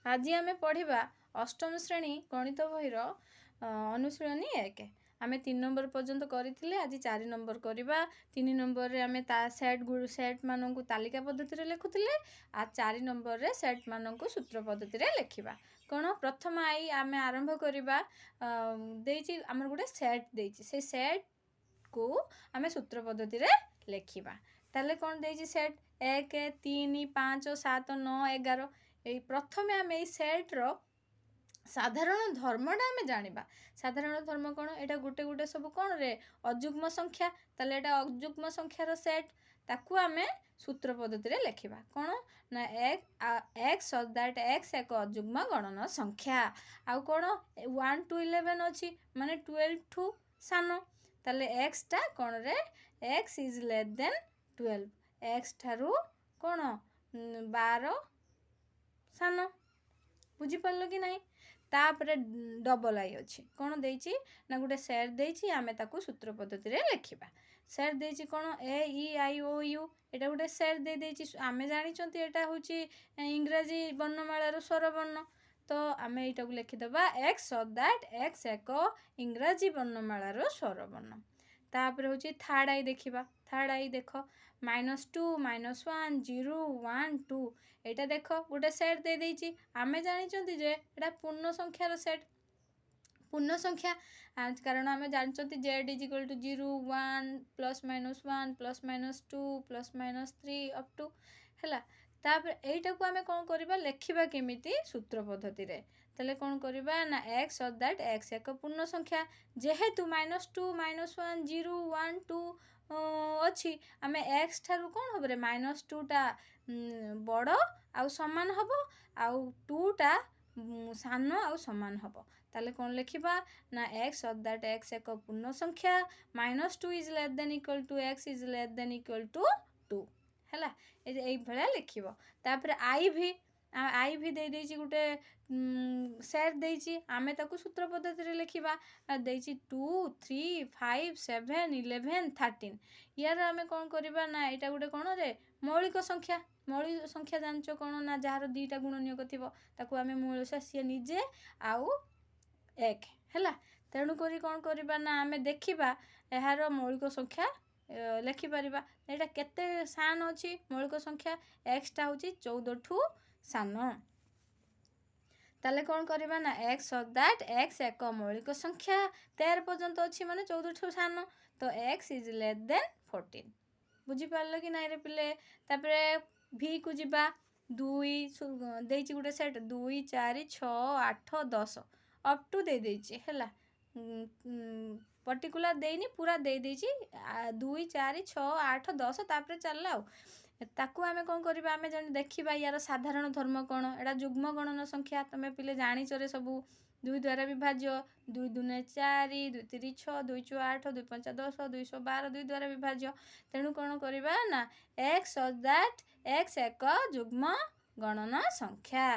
आज आम पढ़ा अष्टम श्रेणी गणित बहीर अनुशीलनी 1 आम 3 नंबर पर्यंत करथिले। आज 4 नंबर करवा। 3 नंबर रे आम सेट मानू तालिका पद्धति रे लिखुथिले। आज 4 नंबर रे सेट मानू सूत्र पद्धति रे लिखिबा। कौन प्रथम आई आम आरंभ करवा देछि हमर गुटे सेट देछि से सेट को आम सूत्र पद्धति रे लिखिबा। ताले कौन देछि सेट 1 3 5 7 9 11 ए प्रथम आम ए सेट रो साधारण धर्मटा आम जानिबा। साधारण धर्म कौन एटा गुटे गुटे सब कौन रे अजुग्म संख्या। ताले एटा अजुग्म संख्यार सेट ताकू आम सूत्र पद्धति रे लिखिबा। कौन ना x दैट x एक अजुग्म गणन संख्या। आउ कौन 1 to 11 अच्छी माने 12 ठू सान। ताले x टा कौन रे x is less then 12 x ठारू कौन 12 सान। बुझी पारलो कि नहीं। तापरे डबल आई अच्छी कौन देछि ना गुटे सेट देछि आमे ताकू सूत्र पद्धति रे लिखिबा। सेट देछि कौन ए ई आई ओ यू एटा गुटे सेट दे देछि। आमे जानि चंती एटा होछि इंग्रजी वर्णमालार स्वर वर्ण। तो आमे एटा को लिखि दबा x सो दैट x एक इंग्रजी वर्णमालार स्वर वर्ण। तापरे होछि थर्ड आई देखिबा। थर्ड आई देखो -2 -1 0 1 2 एटा देखो गोटे सेट दे देछि। आमे जानि चंती जे एटा पूर्ण संख्यार सेट। पूर्ण संख्या कारण आमे जानि चंती z = 0 1 +-1 +-2 +-3 अप टू हैला। तापर एटा को आमे कोन करबा लिखिबा केमिति सूत्र पद्धति रे। तले कोन करबा ना x सो दैट x एक पूर्ण संख्या जेहेतु -2 -1 0 1 2 अच्छी आमे x ठारू कोन होबरे -2 टा बड़ आउ समान हबो आउ 2 टा सान आउ समान हबो। ताले कोन लिखिबा ना x सो दैट x एक पूर्ण संख्या -2 is less than equal to x is less than equal to 2 हैला। ए भला लिखिबो। तापर आई भी दे देछि गुटे सेट देछि आमे ताकू सूत्र पद्धति रे लिखिबा। देछि 2 3 5 7 11 13 यार आमे कोन करबा ना एटा गुटे कोन रे मौलिक संख्या। मौलिक संख्या जानचो कोन ना जहार दुईटा गुणनीयक थिबो ताकू आमे मूलसा से निजे आउ 1 हैला। तेणु करी कोन करबा ना आमे देखिबा एहार मौलिक संख्या लिखि परिबा। एटा केते सान अछि मौलिक संख्या x टा होछि 14 ठू सान। ताले कोन करबा ना x सो दैट x एक मौलिक संख्या 13 पर्यंत अछि माने 14 ठू सान। तो x इज लेस देन 14। बुझी पारलो कि नाही रे पिले। तापरे v को जिबा 2 देछि गुटे सेट 2 4 6 8 10 अप टू दे देछि हैला। पर्टिकुलर देइनी पूरा दे देछि 2 4 6 8 10 तापरे चलला। ताकू आमे कोन करबा आमे जने देखिबा यार साधारण धर्म कोन एटा युग्म गणन संख्या। तमे पिले जानि चरे सब 2 द्वारा विभाज्य 2 दूने 4 2 3 6 2 4 8 2 5 10 2 12 2 द्वारा विभाज्य। तेणु कोन करबा ना x सो दैट x एक युग्म गणन संख्या।